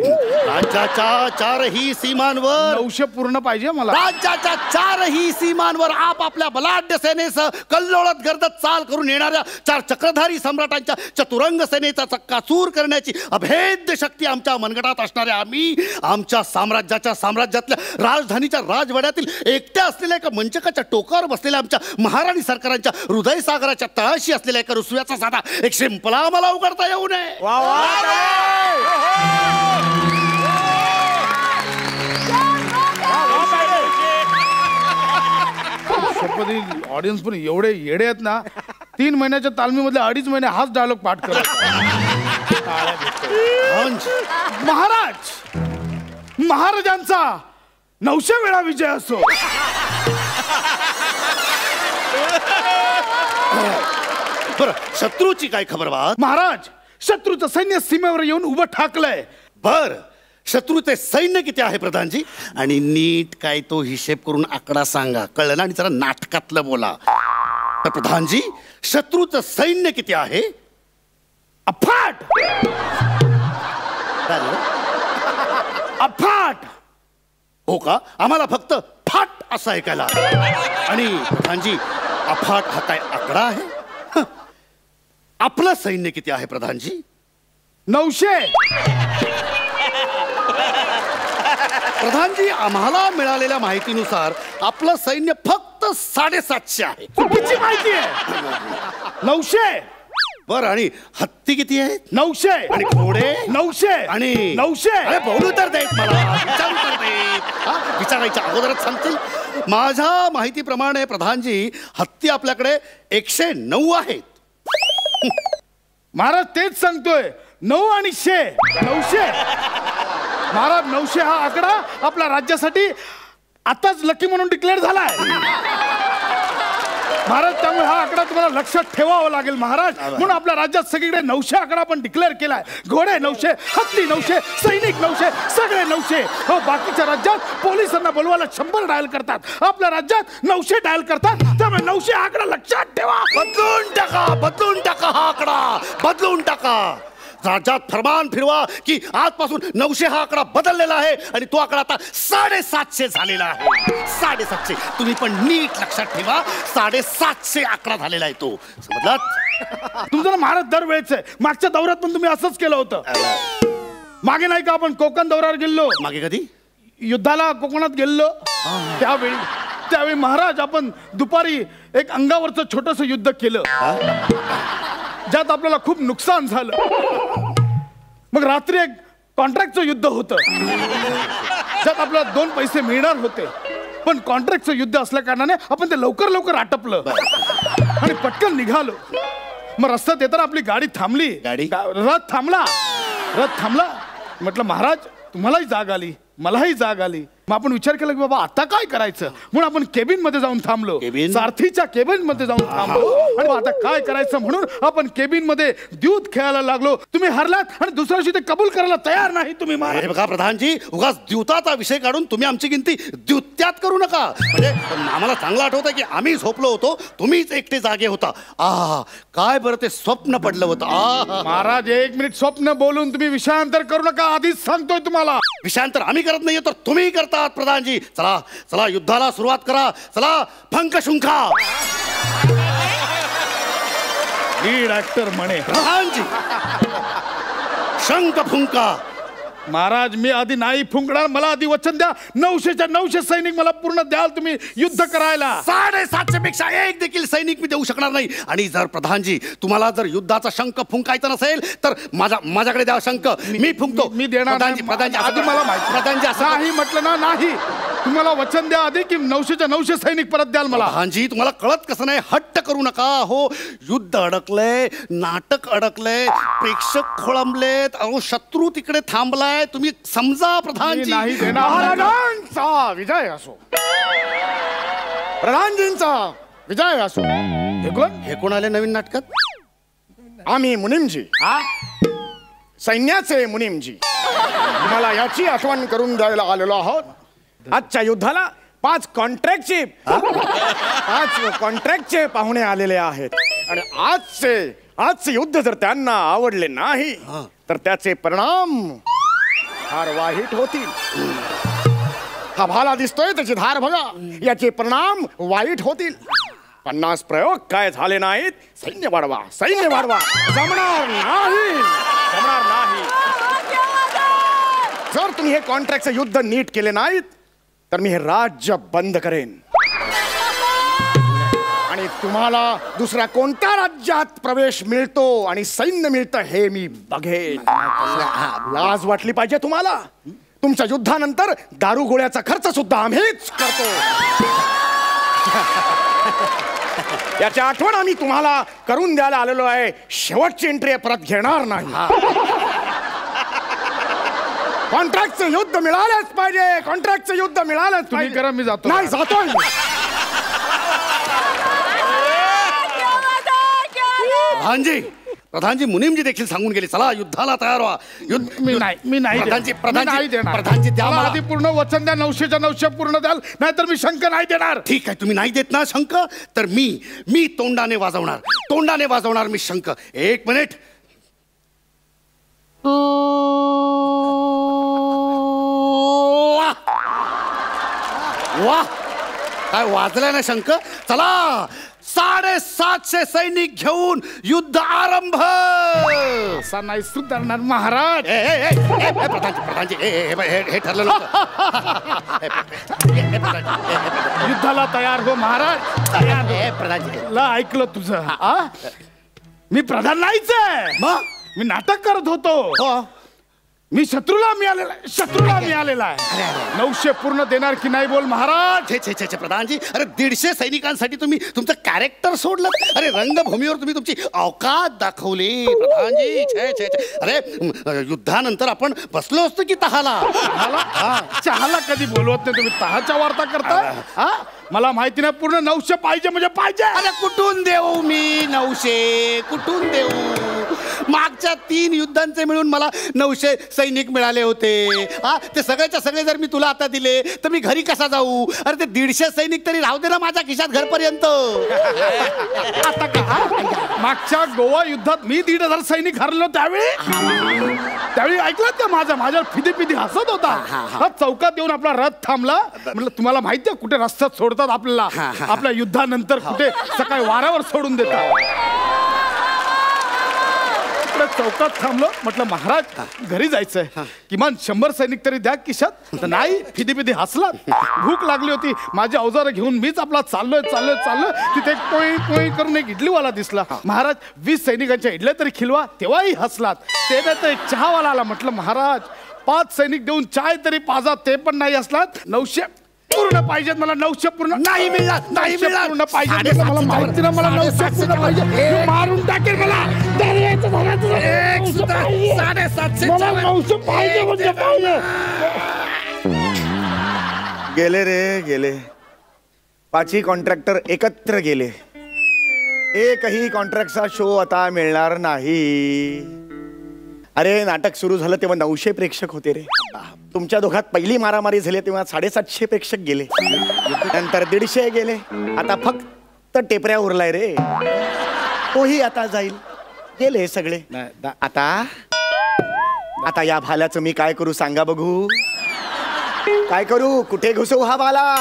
राज्याच्या 4ही सीमांवर 900 पूर्ण पाहिजे मला. राज्याच्या 4ही सीमांवर आपापल्या बलाढ्य सेनेसह कल्लोळत गर्दत चाल करून येणाऱ्या 4 चक्रधारी सम्राटांच्या चतुरंग सेनेचा चक्काचूर करण्याची अभेद्य शक्ती आमच्या मनगटात असणाऱ्या आम्ही आमच्या साम्राज्यातल्या राजधानीच्या राजवाड्यातील एकट्या असलेल्या एका मंचकाच्या टोकावर बसलेल्या आमच्या महाराणी सरकारांच्या हृदयसागराच्या तळाशी असलेल्या एका रुसव्याचा साधा एक शिंपला मला उघडता येऊ नये. ऑडियन्स पण एवढे येडे आहेत ना. 3 महिन्याच्या तालमीमधले 2.5 महिने हाच डायलॉग पाठ करत. महाराजांचा 900 वेळा विजय असो. बरं, शत्रूची काय खबर? महाराज, शत्रूचं सैन्य सीमेवर येऊन उभं ठाकलंय. बर, शत्रूचे सैन्य किती आहे प्रधानजी? आणि नीट काय तो हिशेब करून आकडा सांगा, कळलं ना? आणि जरा नाटकातलं बोला. तर प्रधानजी, शत्रूचं सैन्य किती आहे? अफाट. अफाट. हो का? आम्हाला फक्त फाट असं ऐकायला. आणि प्रधानजी, अफाट हा काय आकडा आहे? हं. आपलं सैन्य किती आहे प्रधानजी? 900. प्रधानजी, आम्हाला मिळालेल्या माहितीनुसार आपलं सैन्य फक्त 750 आहे. चुकीची माहिती आहे. 900. बर, आणि हत्ती किती आहेत? 900. आणि घोडे? 900. आणि 900. अरे बोलू तर देत मला, विचारू तर देत. हा, विचारायच्या अगोदरच सांगतील. माझ्या माहितीप्रमाणे प्रधानजी, हत्ती आपल्याकडे 109 आहेत. महाराज तेच सांगतोय. 9 आणि 100. 900. महाराज 900 हा आकडा आपल्या राज्यासाठी आताच लकी म्हणून डिक्लेअर झालाय महाराज. त्यामुळे हा आकडा तुम्हाला लक्षात ठेवावा लागेल महाराज. म्हणून आपल्या राज्यात सगळीकडे 900 आकडा पण डिक्लेअर केलाय. घोडे 900, हत्ती 900, सैनिक 900, सगळे 900. हो, बाकीच्या राज्यात पोलिसांना बोलवायला 100 डायल करतात, आपल्या राज्यात 900 डायल करतात. त्यामुळे 900 आकडा लक्षात ठेवा. बदलून टाका, बदलून टाका हा आकडा, बदलून टाका. राज्यात फरमान फिरवा की आजपासून 900 हा आकडा बदललेला आहे आणि तो आकडा आता 750 झालेला आहे. 750. तुम्ही पण नीट लक्षात ठेवा, 750 आकडा झालेला आहे तो. समजलात? तुमचं ना महाराज दरवेळेच आहे. मागच्या दौऱ्यात पण तुम्ही असंच केलं होतं. मागे नाही का आपण कोकण दौऱ्यावर गेलो? मागे कधी? युद्धाला कोकणात गेलो त्यावेळी महाराज आपण दुपारी एक अंगावरचं छोटस युद्ध केलं, ज्यात आपल्याला खूप नुकसान झालं. मग रात्री एक कॉन्ट्रॅक्टचं युद्ध होतं, ज्यात आपल्याला 2 पैसे मिळणार होते. पण कॉन्ट्रॅक्टचं युद्ध असल्या कारणाने आपण ते लवकर लवकर आटपलं आणि पटकन निघालो. मग रस्त्यात येताना आपली गाडी थांबली. रथ थांबला. म्हटलं महाराज, तुम्हालाही जाग आली, मलाही जाग आली. मग आपण विचार केला की बाबा आता काय करायचं, म्हणून आपण केबिन मध्ये जाऊन थांबलो. सारथीच्या केबिन मध्ये जाऊन थांबलो. आणि आता काय करायचं म्हणून आपण केबिन मध्ये द्यूत खेळायला लागलो. तुम्ही हरलात आणि दुसऱ्या दिवशी ते कबूल करायला तयार नाही तुम्ही. बघा प्रधानजी, उगाच द्यूताचा विषय काढून तुम्ही आमची गिनती द्यूत्यात करू नका. म्हणजे आम्हाला चांगलं आठवतं की आम्ही झोपलो होतो, तुम्हीच एकटे जागे होता. काय बरं ते स्वप्न पडलं होतं. महाराज 1 मिनिट, स्वप्न बोलून तुम्ही विषयांतर करू नका. आधीच सांगतोय तुम्हाला. विषयांतर आम्ही करत नाहीये तर तुम्ही करता प्रधानजी. चला चला, युद्धाला सुरुवात करा. चला, फंक शुंखा. लीड ऍक्टर म्हणे प्रधानजी, शंख फुंका. महाराज, मी आधी नाही फुंकणार. मला आधी वचन द्या. 900च्या 900 सैनिक मला पूर्ण द्याल तुम्ही युद्ध करायला. 750 पेक्षा एक देखील सैनिक मी देऊ शकणार नाही. आणि जर प्रधानजी तुम्हाला जर युद्धाचा शंख फुंकायचा नसेल तर माझ्याकडे द्या शंख, मी फुंकतो. मी देणार नाही. प्रधानजी आधी मला माहिती. प्रधानजी असं नाही म्हटलं ना. नाही, तुम्हाला वचन द्या आधी की 900च्या 900 सैनिक परत द्याल मला. प्रधानजी, तुम्हाला कळत कसं नाही? हट्ट करू नका. हो, युद्ध अडकलंय, नाटक अडकलंय, प्रेक्षक खोळंबलेत, अहो शत्रू तिकडे थांबलाय. तुम्ही समजा प्रधानजी. नाही देणार. महाराजांचा विजय असो, प्रधानजींचा विजय असो. हे कोण आले नवीन नाटकात? आम्ही मुनीमजी, सैन्याचे मुनीमजी, तुम्हाला याची आठवण करून द्यायला आलेलो आहोत. आजच्या युद्धाला 5 कॉन्ट्रॅक्टचे पाहुणे आलेले आहेत. आणि आजचे युद्ध जर त्यांना आवडले नाही तर त्याचे परिणाम फार वाईट होतील. हा भाला दिसतोय, त्याची धार बघा, याचे परिणाम वाईट होतील. 50 प्रयोग काय झाले नाहीत. सैन्य वाढवा, सैन्य वाढवा. जमणार नाही. जर तुम्ही हे कॉन्ट्रॅक्टचं युद्ध नीट केले नाहीत तर मी हे राज्य बंद करेन आणि तुम्हाला दुसऱ्या कोणत्या राज्यात प्रवेश मिळतो आणि सैन्य मिळतं हे मी बघेन. लाज वाटली पाहिजे तुम्हाला. तुमच्या युद्धानंतर दारू गोळ्याचा खर्च सुद्धा आम्हीच करतो. याची आठवण आम्ही तुम्हाला करून द्यायला आलेलो आहे. शेवटची एंट्री परत घेणार नाही. कॉन्ट्रॅक्टचं युद्ध मिळालंच पाहिजे. कॉन्ट्रॅक्टचं युद्ध मिळालंच. तुम्ही करा, मी जातो. नाही, जातोय. प्रधानजी, प्रधानजी मुनीमजी देखील सांगून गेले, चला युद्धाला तयार व्हा. मी नाही प्रधानजी देणार. प्रधानजी द्या मला. आधी पूर्ण वचन द्या, 900च्या 900 पूर्ण द्याल, नाहीतर मी शंख नाही देणार. ठीक आहे, तुम्ही नाही देत ना शंख, तर मी तोंडाने वाजवणार मी शंख. 1 मिनिट. वाह, काय वाजलाय ना शंख. चला 750 सैनिक घेऊन युद्ध आरंभ. असा नाही सुधारणार महाराज. प्रधानजी हे ठरलं नव्हतं. युद्धाला तयार हो महाराज. प्रधानजी ऐकलं तुझं. मी प्रधान नाहीच आहे. मग मी नाटक करत होतो. मी शत्रूला मिळालेला आहे. 900 पूर्ण देणार की नाही बोल महाराज. छे प्रधानजी, अरे 150 सैनिकांसाठी तुम्ही तुमचं कॅरेक्टर सोडलं. अरे रंगभूमीवर तुम्ही तुमची अवकात दाखवली प्रधानजी. छे. अरे युद्धानंतर आपण बसलो असतो की चहाला कधी बोलवत नाही तुम्ही. तहाच्या वार्ता करता. मला माहिती नाही, पूर्ण 900 पाहिजे म्हणजे पाहिजे. अरे कुठून देऊ मी 900? कुठून देऊ? मागच्या 3 युद्धांचे मिळून मला 900 सैनिक मिळाले होते. ते सगळेच्या सगळे जर मी तुला आता दिले तर मी घरी कसा जाऊ? अरे ते 150 सैनिक तरी राहू दे ना माझ्या खिशात घरपर्यंत. आता का मागच्या गोवा युद्धात मी 1,500 सैनिक हरलो त्यावेळी ऐकलात का? माझ्यावर फिदी हसत होता. चौकात येऊन आपला रथ थांबला. म्हटलं तुम्हाला माहितीये कुठे रस्त्यात सोडतात आपल्याला? आपल्या युद्धानंतर कुठे सकाळी वारावर सोडून देतात. चौकात थांबलो. म्हटलं महाराज घरी जायचंय, किमान 100 सैनिक तरी द्या खिशात. नाही, फिदी हसला. भूक लागली होती. माझी अवजारं घेऊन मीच आपला चाललोय. तिथे पोई करून एक इडलीवाला दिसला. महाराज 20 सैनिकांच्या इडल्या तरी खिलवा. तेव्हाही हसलात. ते नाही तर एक चहावाला आला. म्हटलं महाराज 5 सैनिक देऊन चाय तरी पाजा. ते पण नाही हसलात. 900 पूर्ण पाहिजेत मला. 900 पूर्ण नाही मिळणार. पूर्ण पाहिजे. मला माहिती ना, मला 900 पूर्ण पाहिजे. मारून टाकेल मला. 900 पाहिजे म्हणजे पाहिजे. गेले 5ही कॉन्ट्रॅक्टर एकत्र गेले. एकही कॉन्ट्रॅक्टचा शो आता मिळणार नाही. अरे नाटक सुरू झालं तेव्हा 900 प्रेक्षक होते रे. तुमच्या दोघात पहिली मारामारी झाली तेव्हा 750 प्रेक्षक गेले. नंतर 150 गेले. आता फक्त टेपऱ्या उरलाय रे. तोही आता जाईल. गेले सगळे. आता या भाल्याचं मी काय करू सांगा बघू. काय करू? कुठे घुसवू हा भाला?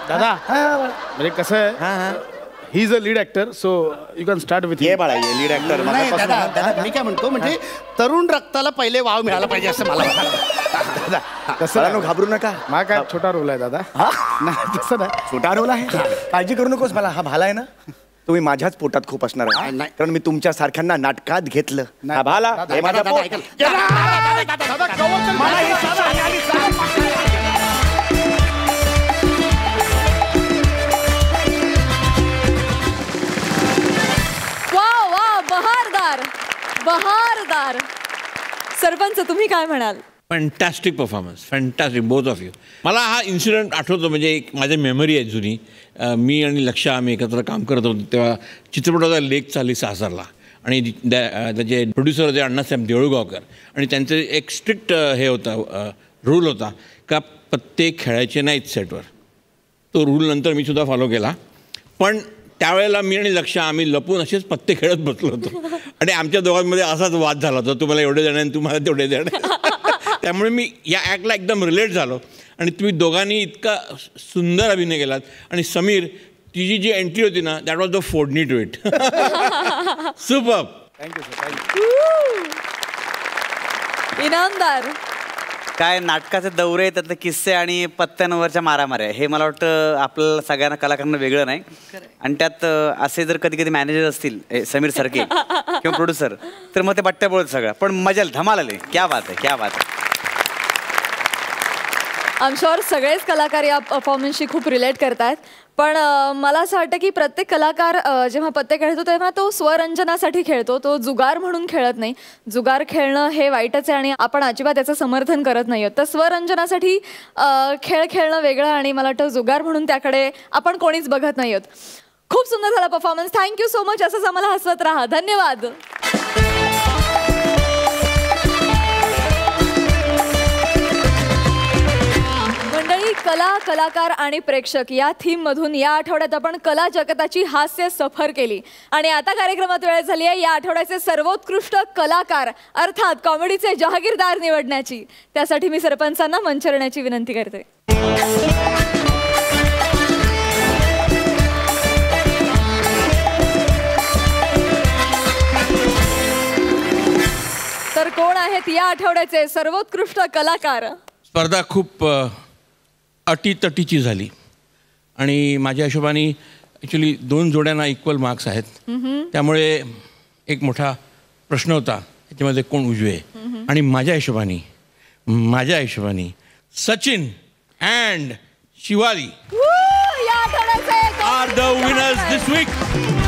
दादा म्हणजे कसं आहे, he is a lead actor, so you can start with. ये बाळा ये लीड ऍक्टर. दादा मी काय म्हणतो, म्हणजे तरुण रक्ताला पहिले वाव मिळाला पाहिजे असं मला वाटतं. कसं घाबरू नका. माझा काय छोटा रोल आहे दादा. नाही तसं नाही, छोटा रोल आहे. काळजी करू नकोस. मला हा भाला आहे ना, तुम्ही माझ्याच पोटात खूप असणार आहे. कारण मी तुमच्या सारख्यांना नाटकात घेतलं. हा भाला हे माझा पोट. बहारदार. सरपंच तुम्ही काय म्हणाल? Fantastic performance, fantastic both of you. मला हा इन्सिडेंट आठवतो, म्हणजे एक माझी मेमरी आहे जुनी. मी आणि लक्षा आम्ही एकत्र काम करत होतो तेव्हा चित्रपटाचा लेख चालली सासरला. आणि त्याचे प्रोड्युसर होते अण्णासाहेब देऊळगावकर. आणि त्यांचं एक स्ट्रिक्ट हे होता, रूल होता का पत्ते खेळायचे नाहीत सेटवर. तो रूल नंतर मी सुद्धा फॉलो केला. पण त्यावेळेला मी आणि लक्षा आम्ही लपून असेच पत्ते खेळत बसलो होतो. आणि आमच्या दोघांमध्ये असाच वाद झाला होता, तुम्हाला एवढे देणार आणि तुम्हाला तेवढे देणार. त्यामुळे मी या ॲक्टला एकदम रिलेट झालो. आणि तुम्ही दोघांनी इतका सुंदर अभिनय केलात. आणि समीर, तिची जी एंट्री होती ना, दॅट वॉज द फोडणी to it. Super. Thank you sir. Thank you. Inamdar. काय नाटकाचे दौरे, त्यातले किस्से आणि पत्त्यांवरच्या मारामाऱ्या, हे मला वाटतं आपल्याला सगळ्यांना कलाकारांना वेगळं नाही. आणि त्यात असे जर कधी कधी मॅनेजर असतील समीर सारखे किंवा प्रोड्युसर, तर मग ते बट्ट्या बोलत सगळं. पण मजा धमाल आली. क्या बात आहे, क्या बात आहे. आय एम शुअर सगळेच कलाकार या परफॉर्मन्सशी खूप रिलेट करतात. पण मला असं वाटतं की प्रत्येक कलाकार जेव्हा पत्ते खेळतो तेव्हा तो स्वरंजनासाठी खेळतो. तो जुगार म्हणून खेळत नाही. जुगार खेळणं हे वाईटच आहे आणि आपण अजिबात त्याचं समर्थन करत नाही आहोत. तर स्वरंजनासाठी खेळ खेळणं वेगळं आणि मला वाटतं जुगार म्हणून त्याकडे आपण कोणीच बघत नाही आहोत. खूप सुंदर झाला परफॉर्मन्स. Thank you so much. असंच आम्हाला हसवत राहा. धन्यवाद. मंडळी, कला, कलाकार आणि प्रेक्षक या थीम मधून या आठवड्यात आपण कला जगताची हास्य सफर केली आणि आता कार्यक्रमात वेळ झाली आहे या आठवड्याचे सर्वोत्कृष्ट कलाकार अर्थात कॉमेडीचे जहागीरदार निवडण्याची. त्यासाठी मी सरपंचांना मंचावर येण्याची विनंती करते. तर कोण आहेत या आठवड्याचे सर्वोत्कृष्ट कलाकार? स्पर्धा खूप अटीतटीची झाली आणि माझ्या हिशोबाने ॲक्च्युली 2 जोड्यांना इक्वल मार्क्स आहेत. त्यामुळे एक मोठा प्रश्न होता त्याच्यामध्ये कोण उजवे. आणि माझ्या हिशोबाने सचिन अँड शिवाली या आठवड्याचे are the winners this weak.